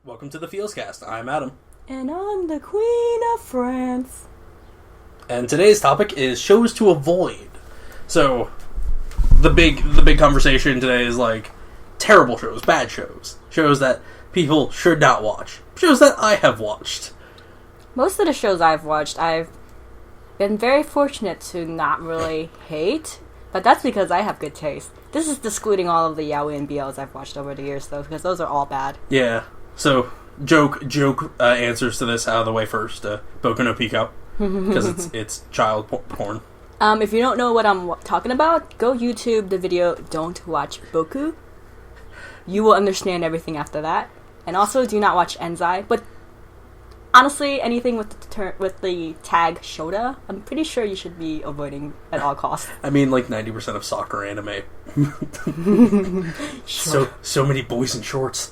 Welcome to the FeelsCast. I'm Adam. And I'm the Queen of France. And today's topic is shows to avoid. So, the big conversation today is like terrible shows, bad shows, shows that people should not watch, shows that I have watched. Most of the shows I've watched, I've been very fortunate to not really hate, but that's because I have good taste. This is excluding all of the yaoi and BLs I've watched over the years, though, because those are all bad. Yeah. So, joke answers to this out of the way first. Boku no Pico, because it's child porn. If you don't know what I'm talking about, go YouTube the video "Don't Watch Boku." You will understand everything after that. And also, do not watch Enzai. But honestly, anything with the tag Shota, I'm pretty sure you should be avoiding at all costs. I mean, like 90% of soccer anime. So many boys in shorts.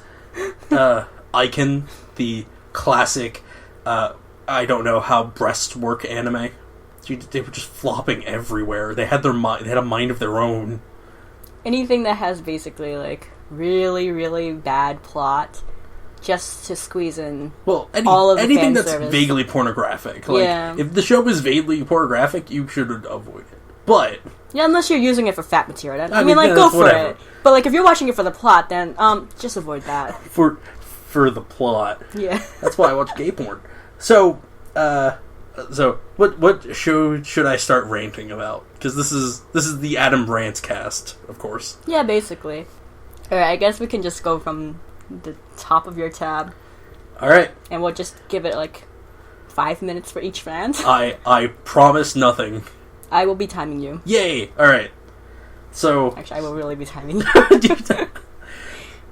Icon, the classic, I don't know how breasts work anime. They were just flopping everywhere. They had a mind of their own. Anything that has basically like really, really bad plot, just to squeeze in all of the anything fan that's service. vaguely pornographic. Like, yeah. If the show is vaguely pornographic, you should avoid it. But yeah, unless you're using it for fat material. I mean, go for whatever. it. But like, if you're watching it for the plot, then just avoid that. For the plot, Yeah. that's why I watch gay porn. So what show should I start ranting about? Because this is the Adam Rants cast, of course. Yeah, basically. All right, I guess we can just go from the top of your tab. All right. And we'll just give it like 5 minutes for each fan. I promise nothing. I will be timing you. Yay! All right. So Actually, I will really be timing you.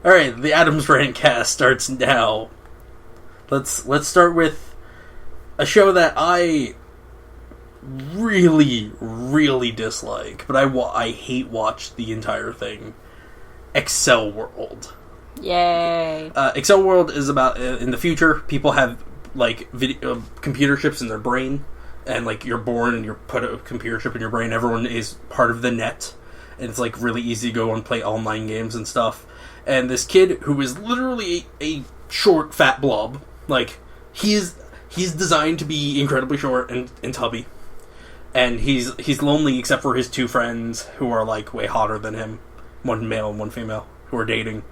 all right, the Adam's Rant cast starts now. Let's start with a show that I really, really dislike, but I hate watch the entire thing. Excel World. Yay. Excel World is about in the future, people have like computer chips in their brain, and like you're born and you put a computer chip in your brain. Everyone is part of the net, and it's like really easy to go and play online games and stuff. And this kid who is literally a short, fat blob, like he's designed to be incredibly short and tubby, and he's lonely except for his two friends who are like way hotter than him, one male and one female, who are dating.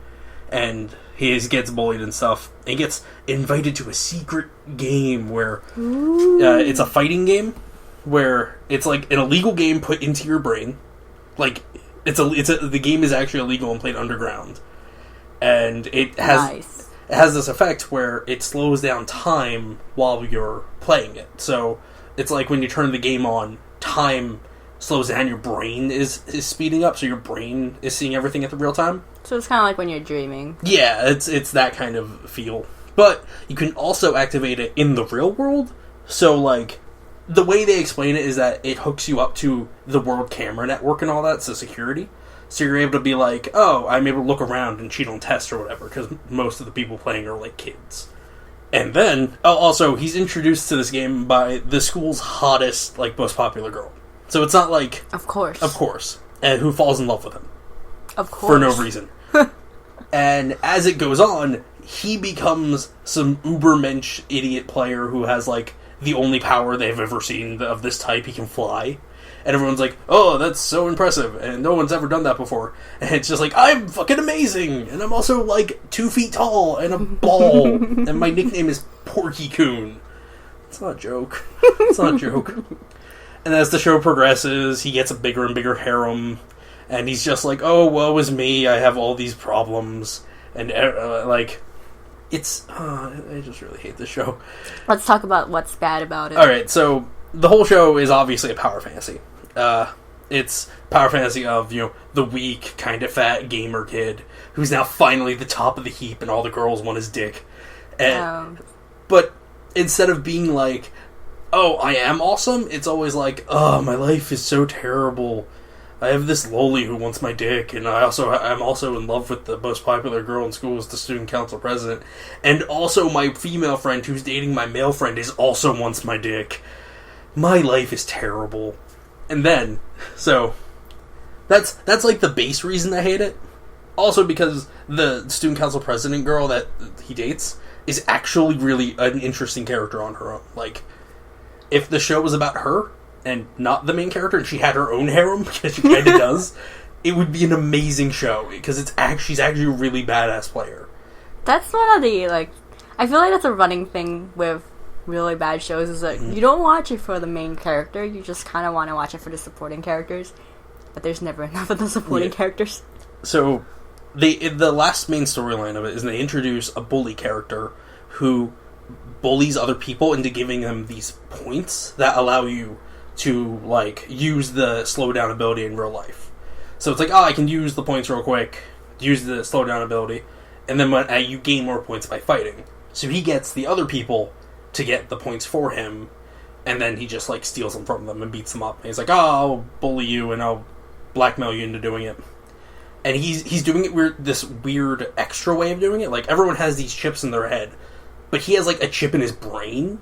And he gets bullied and stuff. And he gets invited to a secret game where it's a fighting game where it's like an illegal game put into your brain. Like the game is actually illegal and played underground, and it has this effect where it slows down time while you're playing it. So it's like when you turn the game on, time slows down, your brain is speeding up, so your brain is seeing everything at the real time. So it's kind of like when you're dreaming. Yeah, it's that kind of feel. But you can also activate it in the real world. So, like, the way they explain it is that it hooks you up to the world camera network and all that, so security. So you're able to be like, oh, I'm able to look around and cheat on tests or whatever, because most of the people playing are, like, kids. And then, also, he's introduced to this game by the school's hottest, like, most popular girl. So it's not like... Of course. And who falls in love with him. Of course. For no reason. And as it goes on, he becomes some ubermensch idiot player who has, like, the only power they've ever seen of this type. He can fly. And everyone's like, oh, that's so impressive, and no one's ever done that before. And it's just like, I'm fucking amazing! And I'm also, like, 2 feet tall, and a ball, and my nickname is Porky Coon. It's not a joke. It's not a joke. And as the show progresses, he gets a bigger and bigger harem, and he's just like, oh, woe is me, I have all these problems. And, like, it's... I just really hate this show. Let's talk about what's bad about it. Alright, so the whole show is obviously a power fantasy. It's power fantasy of, the weak, kind of fat gamer kid who's now finally the top of the heap and all the girls want his dick. And, But instead of being like, oh, I am awesome, it's always like, oh, my life is so terrible. I have this loli who wants my dick, and I'm also in love with the most popular girl in school as the student council president, and also my female friend who's dating my male friend also wants my dick. My life is terrible. And then, so that's like the base reason I hate it. Also because the student council president girl that he dates is actually really an interesting character on her own. Like, if the show was about her and not the main character, and she had her own harem, because she kind of does, it would be an amazing show, because she's actually a really badass player. That's one of the, like, I feel like that's a running thing with really bad shows, is that you don't watch it for the main character, you just kind of want to watch it for the supporting characters, but there's never enough of the supporting characters. So, the last main storyline of it is they introduce a bully character who bullies other people into giving them these points that allow you to, like, use the slowdown ability in real life. So it's like, I can use the points real quick, use the slowdown ability, and then you gain more points by fighting. So he gets the other people to get the points for him, and then he just, like, steals them from them and beats them up. And he's like, I'll bully you and I'll blackmail you into doing it. And he's doing it this weird extra way of doing it. Like, everyone has these chips in their head, but he has, like, a chip in his brain.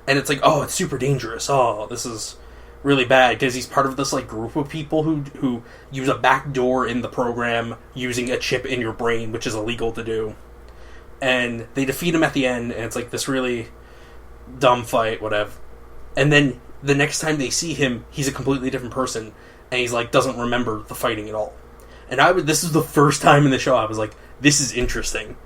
And it's like, it's super dangerous. This is really bad, because he's part of this, like, group of people who use a back door in the program using a chip in your brain, which is illegal to do. And they defeat him at the end, and it's, like, this really dumb fight, whatever. And then the next time they see him, he's a completely different person, and he's, like, doesn't remember the fighting at all. And this is the first time in the show I was like, this is interesting.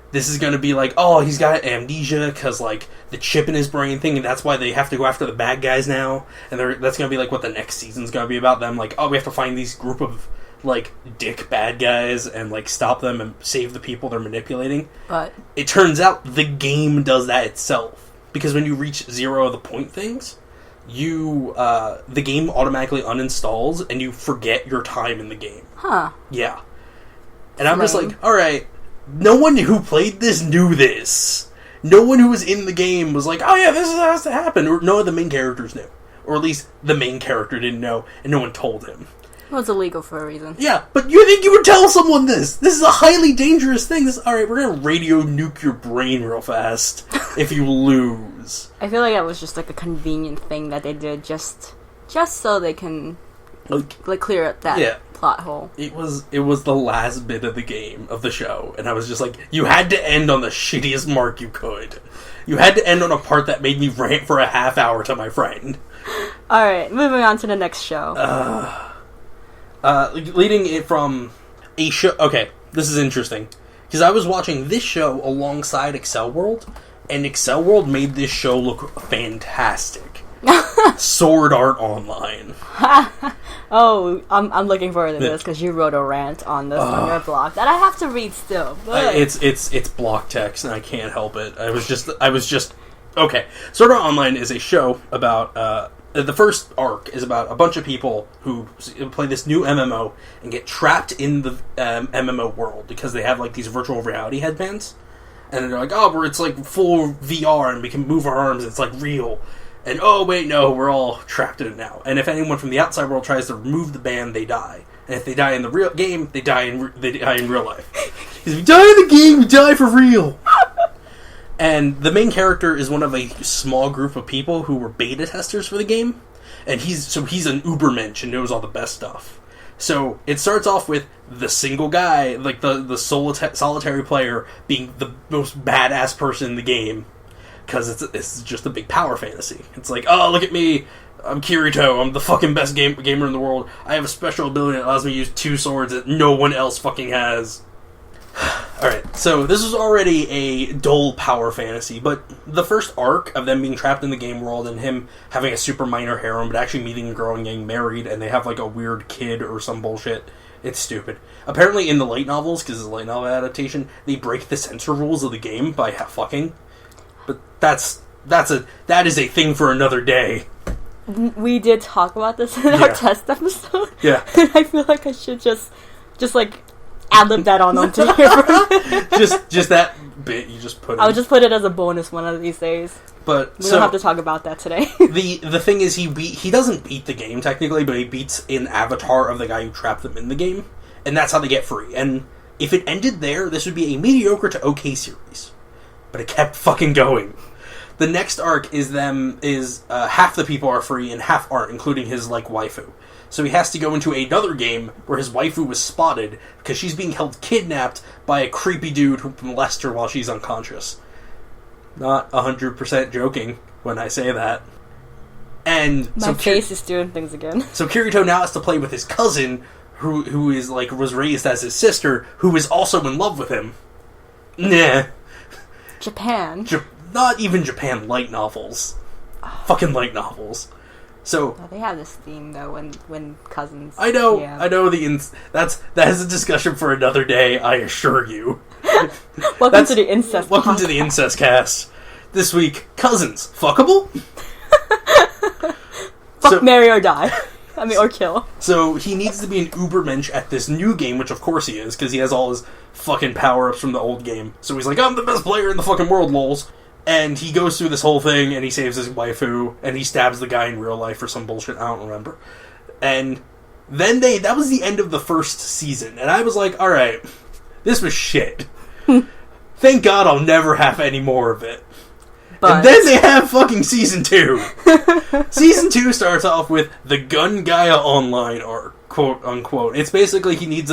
This is going to be like, he's got amnesia because, like, the chip in his brain thing, and that's why they have to go after the bad guys now. And that's going to be, like, what the next season's going to be about them. Like, we have to find these group of, like, dick bad guys and, like, stop them and save the people they're manipulating. But it turns out the game does that itself. Because when you reach 0 of the point things, the game automatically uninstalls and you forget your time in the game. Huh. Yeah. And I'm just like, alright, no one who played this knew this. No one who was in the game was like, this has to happen. Or none of the main characters knew. Or at least the main character didn't know, and no one told him. Well, it's illegal for a reason. Yeah, but you think you would tell someone this? This is a highly dangerous thing. Alright, we're gonna radio nuke your brain real fast if you lose. I feel like that was just, like, a convenient thing that they did just so they can, like clear up that plot hole. It was the last bit of the game, of the show, and I was just like, you had to end on the shittiest mark you could. You had to end on a part that made me rant for a half hour to my friend. Alright, moving on to the next show. Leading it from a show... Okay, this is interesting. Because I was watching this show alongside Excel World, and Excel World made this show look fantastic. Sword Art Online. I'm looking forward to this because you wrote a rant on this on your blog that I have to read still. But It's block text and I can't help it. I was just okay. Sword Art Online is a show about the first arc is about a bunch of people who play this new MMO and get trapped in the MMO world because they have, like, these virtual reality headbands, and they're like, it's like full VR and we can move our arms. It's like real. And, wait, no, we're all trapped in it now. And if anyone from the outside world tries to remove the band, they die. And if they die in the real game, they die in real life. Because if you die in the game, you die for real. And the main character is one of a small group of people who were beta testers for the game. And he's an ubermensch and knows all the best stuff. So it starts off with the single guy, like the solitary player, being the most badass person in the game. Because it's just a big power fantasy. It's like, look at me, I'm Kirito, I'm the fucking best gamer in the world. I have a special ability that allows me to use 2 swords that no one else fucking has. Alright, so this is already a dull power fantasy, but the first arc of them being trapped in the game world and him having a super minor harem, but actually meeting a girl and getting married, and they have, like, a weird kid or some bullshit. It's stupid. Apparently in the light novels, because it's a light novel adaptation, they break the censor rules of the game by fucking. But that is a thing for another day. We did talk about this in our test episode. Yeah. And I feel like I should just like ad-lib that onto here. just that bit you just put in. I'll just put it as a bonus one of these days. But we don't have to talk about that today. the thing is he doesn't beat the game technically, but he beats an avatar of the guy who trapped them in the game, and that's how they get free. And if it ended there, this would be a mediocre to okay series. But it kept fucking going. The next arc is half the people are free and half aren't, including his, like, waifu. So he has to go into another game where his waifu was spotted because she's being held kidnapped by a creepy dude who molests her while she's unconscious. Not 100% joking when I say that. And my face is doing things again. So Kirito now has to play with his cousin, who is like was raised as his sister, who is also in love with him. Nah. Japan. Not even Japan. Light novels. Fucking light novels. So they have this theme though when cousins. I know. Yeah. I know that is a discussion for another day. I assure you. Welcome to the incest. Welcome to the incest cast. This week, cousins fuckable. Fuck, marry or die. I mean, or kill. So he needs to be an ubermensch at this new game, which of course he is, because he has all his fucking power-ups from the old game. So he's like, I'm the best player in the fucking world, lols. And he goes through this whole thing, and he saves his waifu, and he stabs the guy in real life for some bullshit, I don't remember. And then that was the end of the first season, and I was like, alright, this was shit. Thank God I'll never have any more of it. But... And then they have fucking Season 2. Season 2 starts off with the Gun Gaia Online arc, quote unquote. It's basically he needs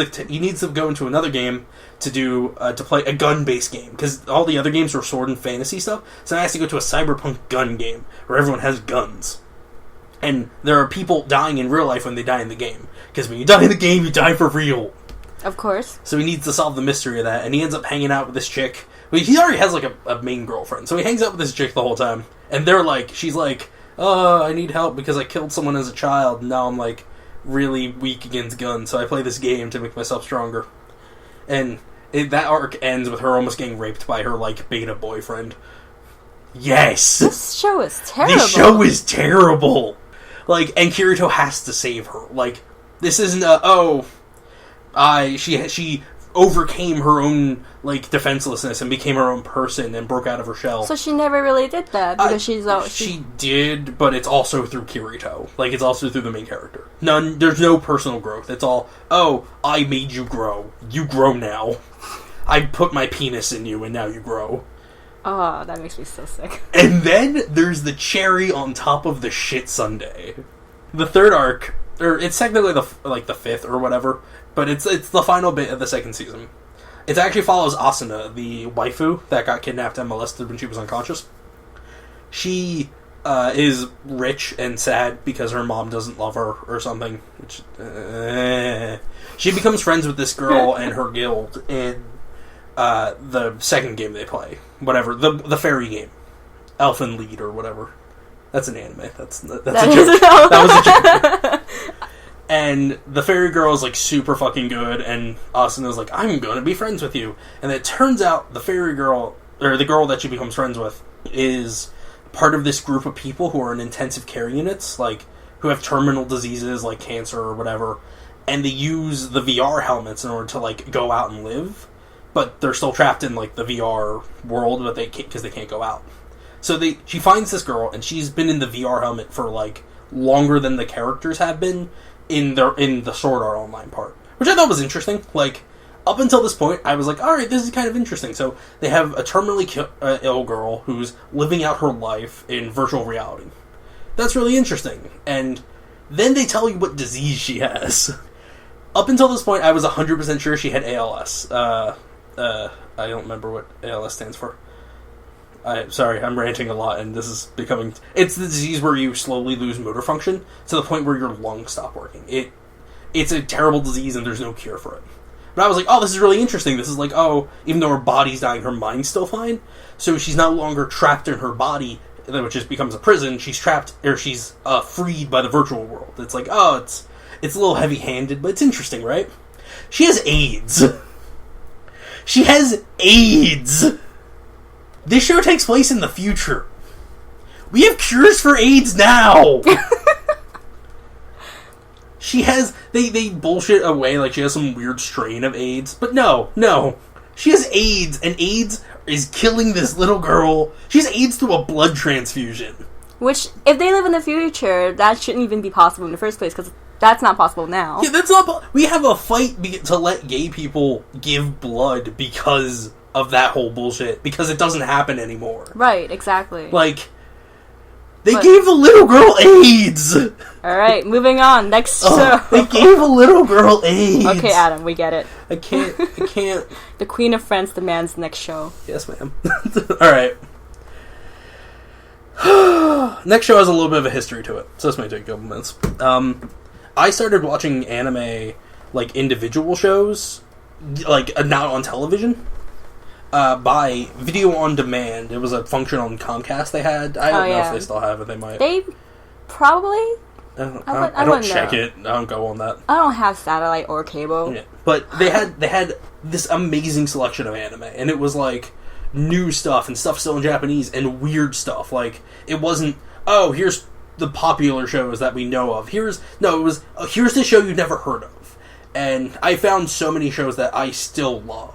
to go into another game to play a gun-based game, because all the other games were sword and fantasy stuff, so now he has to go to a cyberpunk gun game, where everyone has guns. And there are people dying in real life when they die in the game, because when you die in the game, you die for real. Of course. So he needs to solve the mystery of that, and he ends up hanging out with this chick. He already has, like, a main girlfriend, so he hangs out with this chick the whole time. And she's like, I need help because I killed someone as a child, and now I'm, like, really weak against guns, so I play this game to make myself stronger. And that arc ends with her almost getting raped by her, like, beta boyfriend. Yes! This show is terrible. This show is terrible! Like, and Kirito has to save her. Like, this isn't she overcame her own, like, defenselessness and became her own person and broke out of her shell. So she never really did that, because she did, but it's also through Kirito. Like, it's also through the main character. There's no personal growth. It's all, I made you grow. You grow now. I put my penis in you, and now you grow. Oh, that makes me so sick. And then there's the cherry on top of the shit sundae. The third arc, or it's technically the fifth or whatever, but it's the final bit of the second season. It actually follows Asuna, the waifu that got kidnapped and molested when she was unconscious. She is rich and sad because her mom doesn't love her or something. She becomes friends with this girl and her guild in the second game they play. Whatever, the fairy game. Elfen Lied or whatever. That's an anime. That's a joke. That was a joke. And the fairy girl is, like, super fucking good, and Asuna's like, I'm gonna be friends with you. And it turns out the fairy girl, or the girl that she becomes friends with, is part of this group of people who are in intensive care units, like, who have terminal diseases, like cancer or whatever, and they use the VR helmets in order to, like, go out and live, but they're still trapped in, like, the VR world, but because they can't go out. So she finds this girl, and she's been in the VR helmet for, like, longer than the characters have been in the Sword Art Online part, which I thought was interesting. Like, up until this point, I was like, alright, this is kind of interesting. So they have a terminally ill girl who's living out her life in virtual reality. That's really interesting. And then they tell you what disease she has. Up until this point, I was 100% sure she had ALS. I don't remember what ALS stands for. Sorry, I'm ranting a lot, and this is becoming... It's the disease where you slowly lose motor function to the point where your lungs stop working. It's a terrible disease, and there's no cure for it. But I was like, this is really interesting. This is like, even though her body's dying, her mind's still fine. So she's no longer trapped in her body, which just becomes a prison. She's trapped, or she's freed by the virtual world. It's like, it's a little heavy-handed, but it's interesting, right? She has AIDS. She has AIDS! This show takes place in the future. We have cures for AIDS now! She has... They bullshit away like she has some weird strain of AIDS. But no. She has AIDS, and AIDS is killing this little girl. She has AIDS through a blood transfusion. Which, if they live in the future, that shouldn't even be possible in the first place, because that's not possible now. Yeah, that's not... We have a fight to let gay people give blood because of that whole bullshit, because it doesn't happen anymore. Right, exactly. Like, They gave a little girl AIDS! Alright, moving on. Next show. They gave a little girl AIDS! Okay, Adam, we get it. I can't. The Queen of France demands next show. Yes, ma'am. Alright. Next show has a little bit of a history to it, so this may take a couple minutes. I started watching anime, like, individual shows, like, not on television, by video on demand. It was a function on Comcast they had. I don't know if they still have it. They might. They probably... I don't check it. I don't go on that. I don't have satellite or cable. Yeah. But they had this amazing selection of anime, and it was, like, new stuff and stuff still in Japanese and weird stuff. Like, it wasn't, oh, here's the popular shows that we know of. It was, here's the show you've never heard of. And I found so many shows that I still love.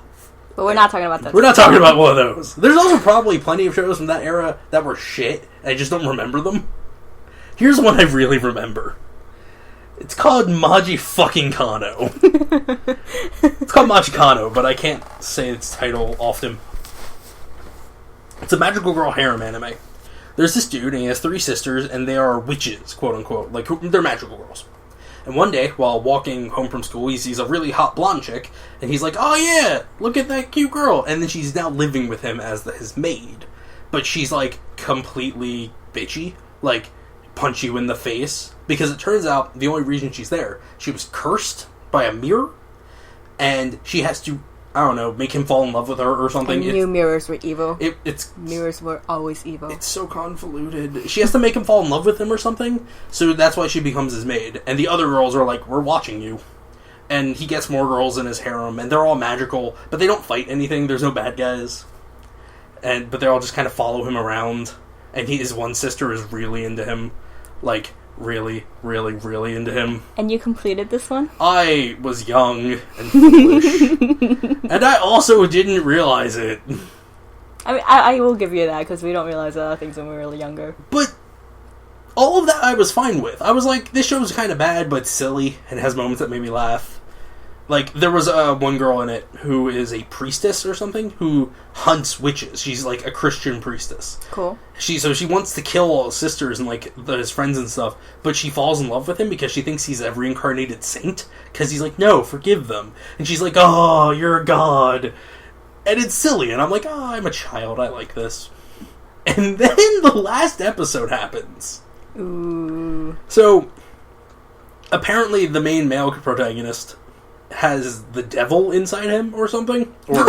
But we're not talking about that. We're not talking about one of those. There's also probably plenty of shows from that era that were shit, and I just don't remember them. Here's one I really remember. It's called Maji fucking Kano. It's called Maji Kano, but I can't say its title often. It's a magical girl harem anime. There's this dude, and he has 3 sisters, and they are witches, quote-unquote. Like, they're magical girls. And one day, while walking home from school, he sees a really hot blonde chick, and he's like, oh yeah, look at that cute girl. And then she's now living with him as his maid. But she's, like, completely bitchy. Like, punch you in the face. Because it turns out, the only reason she's there, she was cursed by a mirror, and she has to, I don't know, make him fall in love with her or something. I knew mirrors were evil. It's mirrors were always evil. It's so convoluted. She has to make him fall in love with him or something, so that's why she becomes his maid. And the other girls are like, we're watching you. And he gets more girls in his harem, and they're all magical, but they don't fight anything. There's no bad guys. But they all just kind of follow him around. And his one sister is really into him. Like, really, really, really into him. And you completed this one? I was young and foolish. And I also didn't realize it. I mean, I will give you that, because we don't realize a lot of things when we were really younger. But all of that I was fine with. I was like, this show's kind of bad, but silly, and has moments that made me laugh. Like, there was one girl in it who is a priestess or something, who hunts witches. She's, like, a Christian priestess. Cool. So she wants to kill all his sisters and, like, his friends and stuff, but she falls in love with him because she thinks he's a reincarnated saint, because he's like, no, forgive them. And she's like, oh, you're a god. And it's silly, and I'm like, oh, I'm a child, I like this. And then the last episode happens. Ooh. So, apparently the main male protagonist has the devil inside him or something, or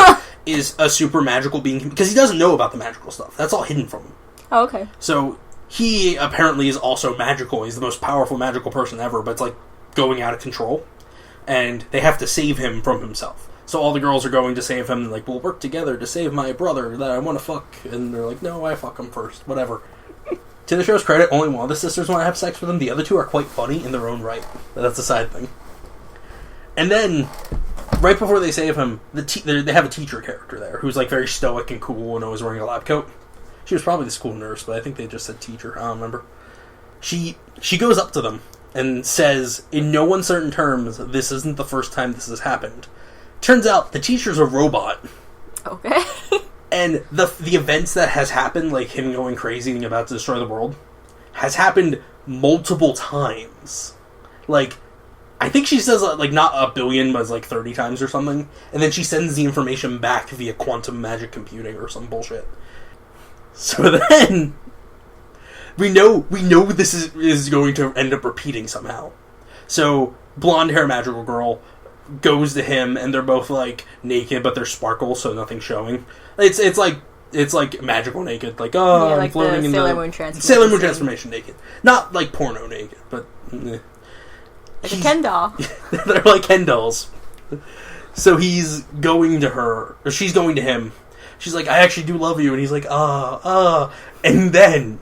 is a super magical being, because he doesn't know about the magical stuff. That's all hidden from him. Oh, okay. So he apparently is also magical. He's the most powerful magical person ever, but it's like going out of control, and they have to save him from himself. So all the girls are going to save him, and like, we'll work together to save my brother that I want to fuck, and they're like, no, I fuck him first, whatever. To the show's credit, only one of the sisters want to have sex with him. The other two are quite funny in their own right, but that's a side thing. And then, right before they save him, they have a teacher character there who's like very stoic and cool and always wearing a lab coat. She was probably the school nurse, but I think they just said teacher. I don't remember. She goes up to them and says, in no uncertain terms, this isn't the first time this has happened. Turns out the teacher's a robot. Okay. And the events that has happened, like him going crazy and about to destroy the world, has happened multiple times. Like, I think she says, like, not a billion, but it's like 30 times or something. And then she sends the information back via quantum magic computing or some bullshit. So then, we know this is going to end up repeating somehow. So, blonde hair magical girl goes to him, and they're both, like, naked, but they're sparkle, so nothing's showing. It's like magical naked. Like, oh, yeah, I'm like floating in the Sailor Moon transformation. Sailor Moon transformation naked. Not, like, porno naked, but... Like a Ken doll. They're like Ken dolls. So he's going to her, or she's going to him. She's like, I actually do love you. And he's like, And then,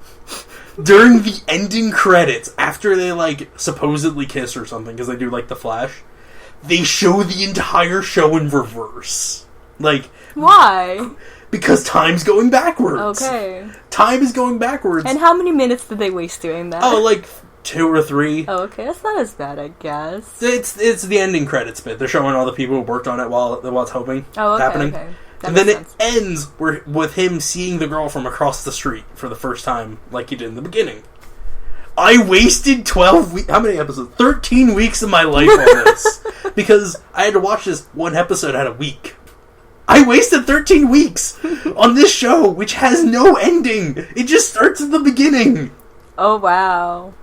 during the ending credits, after they, like, supposedly kiss or something, because they do, like, the flash, they show the entire show in reverse. Like... Why? Because time's going backwards. Okay. Time is going backwards. And how many minutes did they waste doing that? Oh, like... 2 or 3. Oh, okay. That's not as bad, I guess. It's the ending credits bit. They're showing all the people who worked on it while it's happening. Oh, okay, okay. And then it ends with him seeing the girl from across the street for the first time, like he did in the beginning. I wasted 12 weeks... How many episodes? 13 weeks of my life on this. Because I had to watch this one episode at a week. I wasted 13 weeks on this show, which has no ending. It just starts at the beginning. Oh, wow.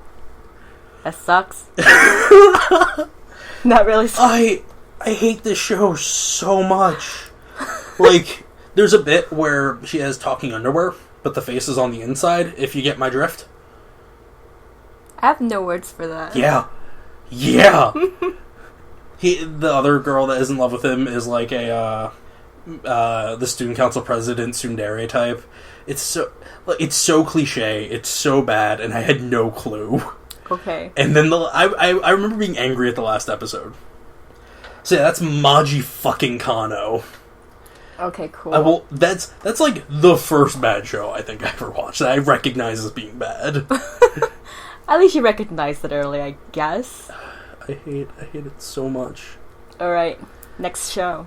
That sucks. Not really sucks. I hate this show so much. Like, there's a bit where she has talking underwear, but the face is on the inside, if you get my drift. I have no words for that. Yeah. The other girl that is in love with him is like the student council president tsundere type. It's so cliche, it's so bad, and I had no clue. Okay. And then I remember being angry at the last episode. So yeah, that's Maji fucking Kano. Okay, cool. That's like the first bad show I think I ever watched that I recognize as being bad. At least you recognized it early, I guess. I hate it so much. Alright, next show.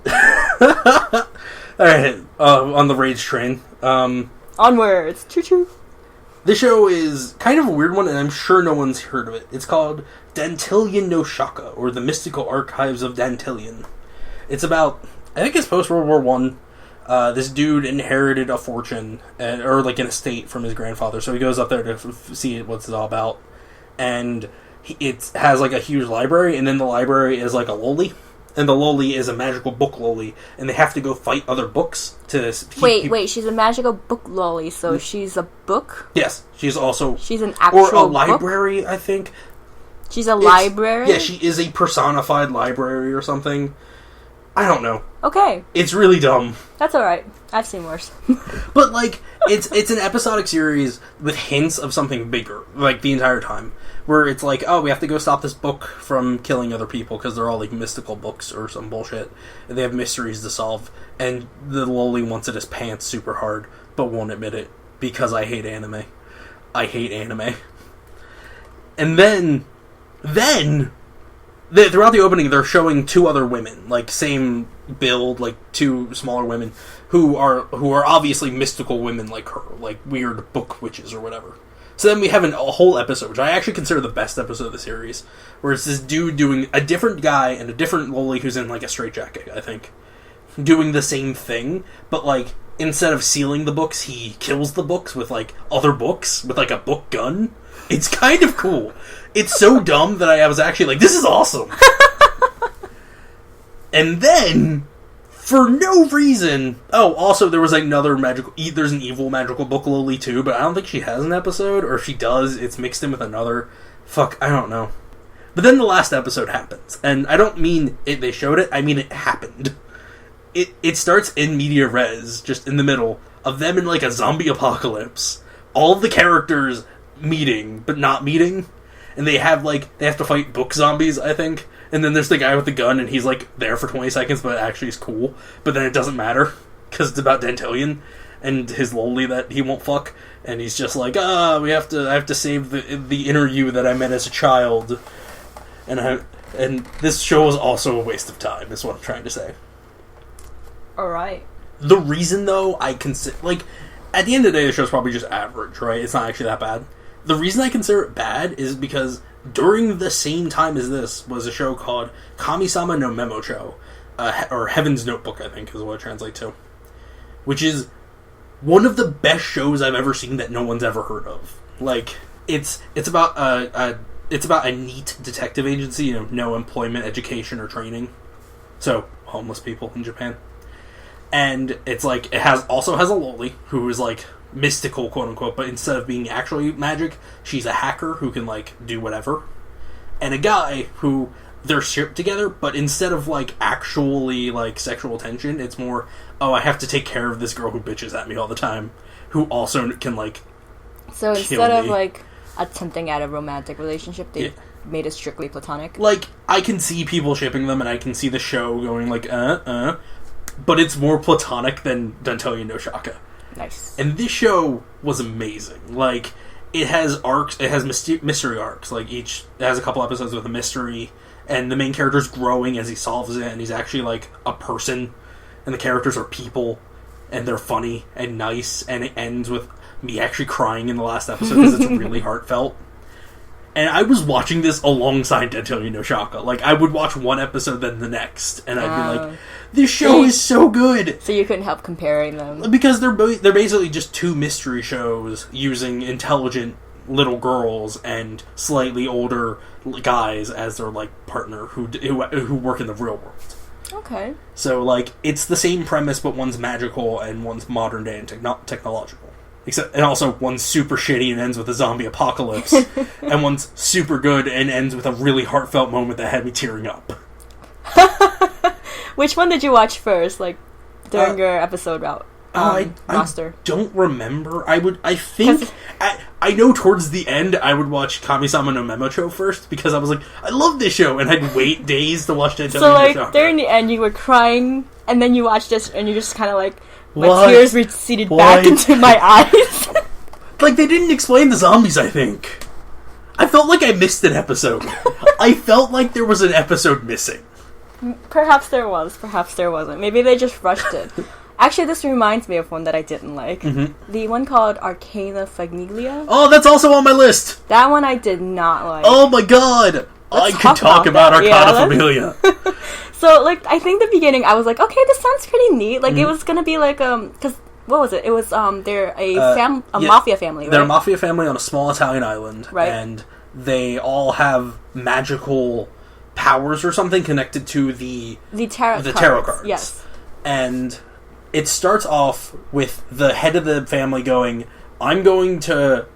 Alright, on the rage train. Onwards! Choo-choo! This show is kind of a weird one, and I'm sure no one's heard of it. It's called Dantillion no Shaka, or The Mystical Archives of Dantillion. It's about, I think it's post-World War One. This dude inherited a fortune, or like an estate from his grandfather, so he goes up there to see what it's all about. And it has like a huge library, and in the library is like a loli, and the loli is a magical book loli, and they have to go fight other books to keep Wait, she's a magical book loli, so she's a book? Yes, she's an actual or a library, book? I think. She's a library? Yeah, she is a personified library or something. I don't know. Okay. It's really dumb. That's alright. I've seen worse. But, like, it's an episodic series with hints of something bigger, like, the entire time. Where it's like, oh, we have to go stop this book from killing other people, because they're all, like, mystical books or some bullshit. And they have mysteries to solve. And the loli wants it as pants super hard, but won't admit it, because I hate anime. I hate anime. And then... throughout the opening, they're showing two other women, like same build, like two smaller women, who are obviously mystical women like her, like weird book witches or whatever. So then we have a whole episode, which I actually consider the best episode of the series, where it's this dude doing a different guy and a different loli who's in like a straitjacket, I think, doing the same thing, but like instead of sealing the books, he kills the books with like other books with like a book gun. It's kind of cool. It's so dumb that I was actually like, this is awesome. And then, for no reason... Oh, also, there was another there's an evil magical book loli too, but I don't think she has an episode, or if she does, it's mixed in with another. Fuck, I don't know. But then the last episode happens, and I don't mean they showed it, I mean it happened. It starts in media res, just in the middle, of them in like a zombie apocalypse. All of the characters meeting, but not meeting. And they have to fight book zombies, I think. And then there's the guy with the gun, and he's like there for 20 seconds, but actually is cool. But then it doesn't matter, because it's about Dantillion and his loli that he won't fuck. And he's just like, I have to save the inner you that I met as a child. And this show was also a waste of time, is what I'm trying to say. Alright. The reason, though, I consider... Like, at the end of the day, the show's probably just average, right? It's not actually that bad. The reason I consider it bad is because during the same time as this was a show called Kami-sama no Memocho, or Heaven's Notebook, I think is what it translates to, which is one of the best shows I've ever seen that no one's ever heard of. Like, it's about a neat detective agency, no employment, education, or training. So, homeless people in Japan. And it's like, also has a loli, who is like mystical, quote unquote, but instead of being actually magic, she's a hacker who can like do whatever. And a guy who they're shipped together, but instead of like actually like sexual tension, it's more, I have to take care of this girl who bitches at me all the time, who also can like so instead of like attempting at a romantic relationship, they made it strictly platonic. Like, I can see people shipping them, and I can see the show going like but it's more platonic than Dantillion no Shaka. Nice. And this show was amazing. Like, it has arcs, it has mystery arcs. Like, it has a couple episodes with a mystery, and the main character's growing as he solves it, and he's actually, like, a person. and the characters are people, and they're funny and nice, and it ends with me actually crying in the last episode because it's really heartfelt. And I was watching this alongside Dentoyu no Shaka. Like, I would watch one episode, then the next, and I'd be like, this show is so good! So you couldn't help comparing them. Because they're basically just two mystery shows using intelligent little girls and slightly older guys as their, like, partner who work in the real world. Okay. So, like, it's the same premise, but one's magical and one's modern day and technological. And also, one's super shitty and ends with a zombie apocalypse. And one's super good and ends with a really heartfelt moment that had me tearing up. Which one did you watch first, like, during your episode roster? I don't remember. I think... I know towards the end, I would watch Kami-sama no Memocho first, because I was like, I love this show, and I'd wait days to watch that. So, like, during the end, you were crying, and then you watched this, and you're just kind of like... My tears receded back into my eyes. Like, they didn't explain the zombies, I think. I felt like I missed an episode. I felt like there was an episode missing. Perhaps there was, perhaps there wasn't. Maybe they just rushed it. Actually, this reminds me of one that I didn't like. Mm-hmm. The one called Arcana Famiglia. Oh, that's also on my list! That one I did not like. Oh my god! I could talk about Arcana Famiglia. So, like, I think the beginning, I was like, okay, this sounds pretty neat. Like, it was gonna be like, because, what was it? It was, they're a mafia family, right? They're a mafia family on a small Italian island. Right. And they all have magical powers or something connected to the tarot cards. Yes. And it starts off with the head of the family going, I'm going to...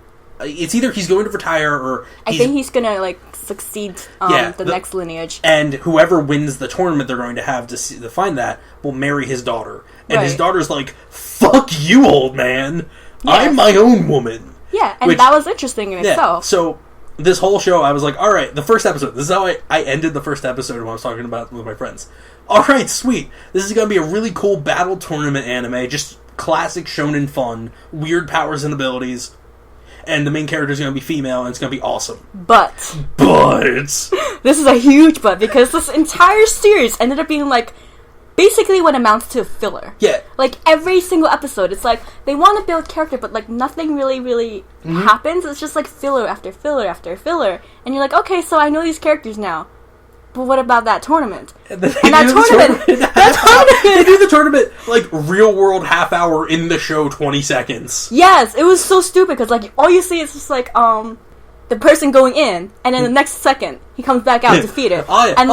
It's either he's going to retire or... I think he's going to, like, succeed the next lineage. And whoever wins the tournament they're going to have to find that will marry his daughter. And his daughter's like, fuck you, old man. Yes. I'm my own woman. Yeah, and that was interesting in itself. So, this whole show, I was like, alright, the first episode. This is how I ended the first episode when I was talking about it with my friends. Alright, sweet. This is going to be a really cool battle tournament anime. Just classic shonen fun. Weird powers and abilities. And the main character is going to be female, and it's going to be awesome. But... This is a huge but, because this entire series ended up being, like, basically what amounts to filler. Yeah. Like, every single episode, it's like, they want to build character, but, like, nothing really happens. It's just, like, filler after filler after filler. And you're like, okay, so I know these characters now. But what about that tournament? They do the tournament, like, real-world half-hour in the show, 20 seconds. Yes, it was so stupid, because, like, all you see is just, like, the person going in, and then the next second, he comes back out defeated. I'm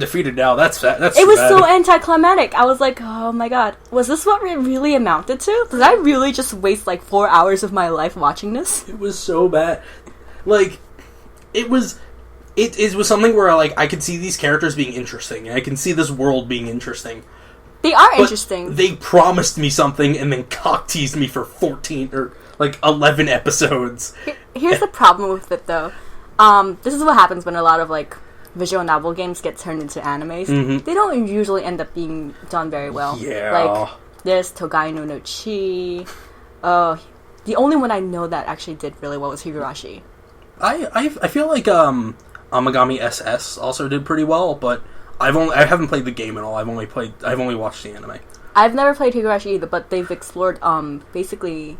defeated now, that's it was bad. So anticlimactic. I was like, oh my god, was this what it really amounted to? Did I really just waste, like, 4 hours of my life watching this? It was so bad. Like, it was something where, like, I could see these characters being interesting, and I can see this world being interesting. They are interesting. They promised me something and then cock-teased me for 14 or, like, 11 episodes. Here's the problem with it, though. This is what happens when a lot of, like, visual novel games get turned into animes. Mm-hmm. They don't usually end up being done very well. Yeah. Like, there's Togai no Chi. The only one I know that actually did really well was Higurashi. I feel like, Amagami SS also did pretty well, but I haven't played the game at all. I've only watched the anime. I've never played Higurashi either, but they've explored basically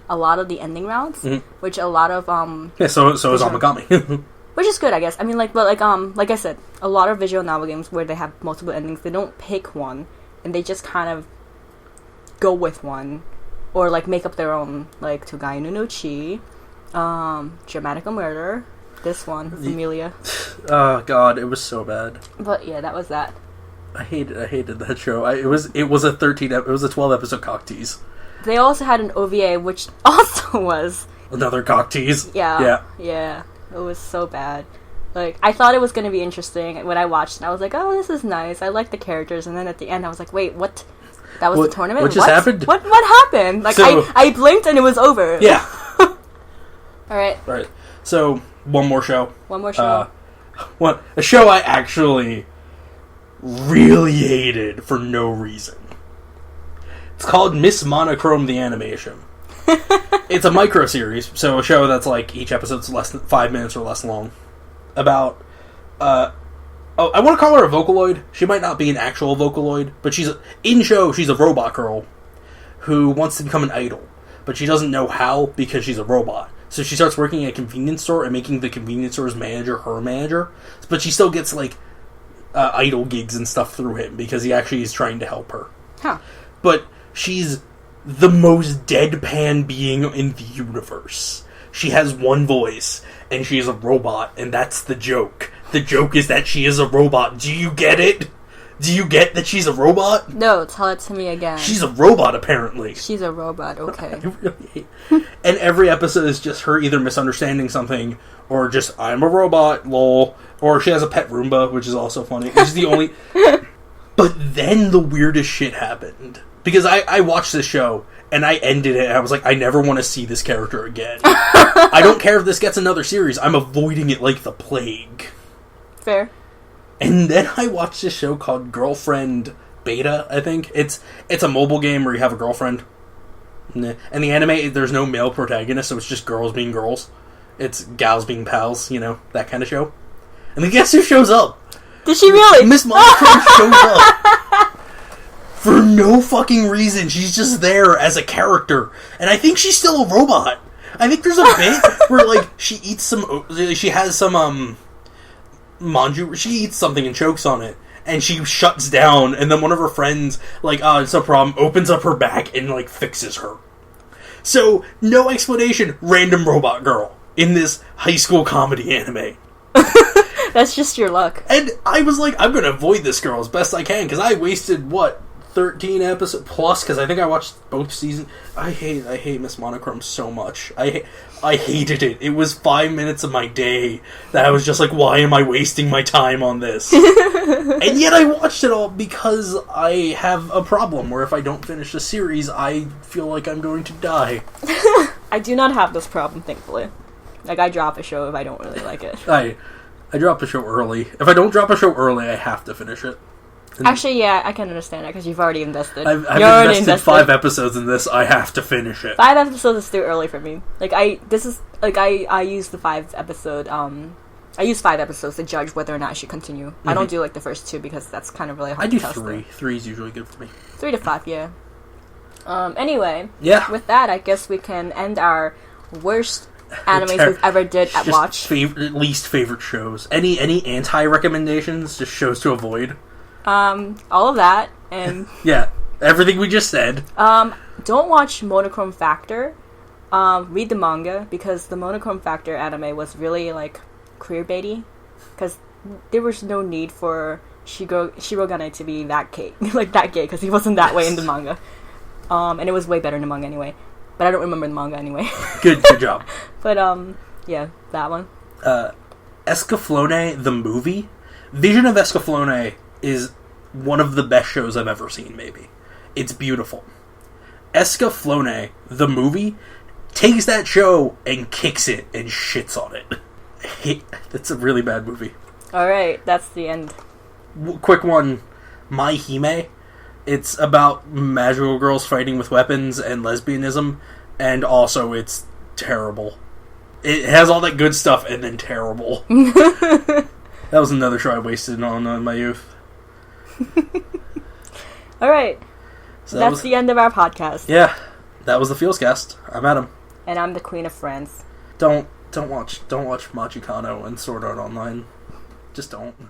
a lot of the ending routes, which a lot of so is Amagami. Which is good, I guess. I mean, like I said, a lot of visual novel games where they have multiple endings, they don't pick one, and they just kind of go with one, or like make up their own, like Togai no Chi, Dramatica Murder. This one, Familia. Oh god, it was so bad. But yeah, that was that. I hated that show. It was a 12 episode cock tease. They also had an OVA, which also was another cock tease. Yeah. It was so bad. Like, I thought it was going to be interesting when I watched it. I was like, oh, this is nice. I like the characters. And then at the end, I was like, wait, what? That was the tournament? What just happened? What happened? Like, I blinked and it was over. Yeah. Alright. Right. So, one more show. A show I actually really hated for no reason. It's called Miss Monochrome the Animation. It's a micro series, so a show that's like each episode's less than 5 minutes or less long, about Oh, I want to call her a Vocaloid. She might not be an actual Vocaloid, but she's a robot girl who wants to become an idol, but she doesn't know how because she's a robot. So she starts working at a convenience store and making the convenience store's manager her manager, but she still gets like idol gigs and stuff through him because he actually is trying to help her. Huh. But she's the most deadpan being in the universe. She has one voice, and she is a robot, and that's the joke. The joke is that she is a robot. Do you get it? Do you get that she's a robot? No, tell it to me again. She's a robot, apparently. She's a robot, okay. I really hate. And every episode is just her either misunderstanding something, or just, I'm a robot, lol. Or she has a pet Roomba, which is also funny. Which is the only... But then the weirdest shit happened. Because I watched this show, and I ended it, and I was like, I never want to see this character again. I don't care if this gets another series. I'm avoiding it like the plague. Fair. And then I watched this show called Girlfriend Beta, I think. It's a mobile game where you have a girlfriend. And the anime, there's no male protagonist, so it's just girls being girls. It's gals being pals, that kind of show. And then guess who shows up? Did she really? Miss Monochrome shows up. For no fucking reason. She's just there as a character. And I think she's still a robot. I think there's a bit where, like, she has some, manju, she eats something and chokes on it. And she shuts down, and then one of her friends, like, it's no problem, opens up her back and, like, fixes her. So, no explanation, random robot girl in this high school comedy anime. That's just your luck. And I was like, I'm gonna avoid this girl as best I can, because I wasted, 13 episodes plus, because I think I watched both seasons. I hate Miss Monochrome so much. I hated it. It was 5 minutes of my day that I was just like, why am I wasting my time on this? And yet I watched it all because I have a problem where if I don't finish the series, I feel like I'm going to die. I do not have this problem, thankfully. Like, I drop a show if I don't really like it. I drop a show early. If I don't drop a show early, I have to finish it. And actually, yeah, I can understand that because you've already invested. I've invested 5 episodes in this. I have to finish it. 5 episodes is too early for me. Like, I use the 5 episode, I use 5 episodes to judge whether or not I should continue. Mm-hmm. I don't do, like, the first 2 because that's kind of really hard to test. I do 3. 3 is usually good for me. 3 to 5, yeah. Anyway. Yeah. With that, I guess we can end our worst animes we've ever did at watch. Least favorite shows. Any anti-recommendations? Just shows to avoid? All of that, and... yeah, everything we just said. Don't watch Monochrome Factor. Read the manga, because the Monochrome Factor anime was really, like, queerbaity. Because there was no need for Shirogane to be that gay, because he wasn't that way in the manga. And it was way better in the manga anyway. But I don't remember the manga anyway. Good job. But, yeah, that one. Escaflowne, the movie. Vision of Escaflowne is one of the best shows I've ever seen, maybe. It's beautiful. Escaflowne, the movie, takes that show and kicks it and shits on it. That's a really bad movie. Alright, that's the end. Quick one. My Hime. It's about magical girls fighting with weapons and lesbianism, and also it's terrible. It has all that good stuff and then terrible. That was another show I wasted on my youth. Alright. So that's the end of our podcast. Yeah. That was the FeelsCast. I'm Adam. And I'm the Queen of Friends. Don't watch Machikano and Sword Art Online. Just don't.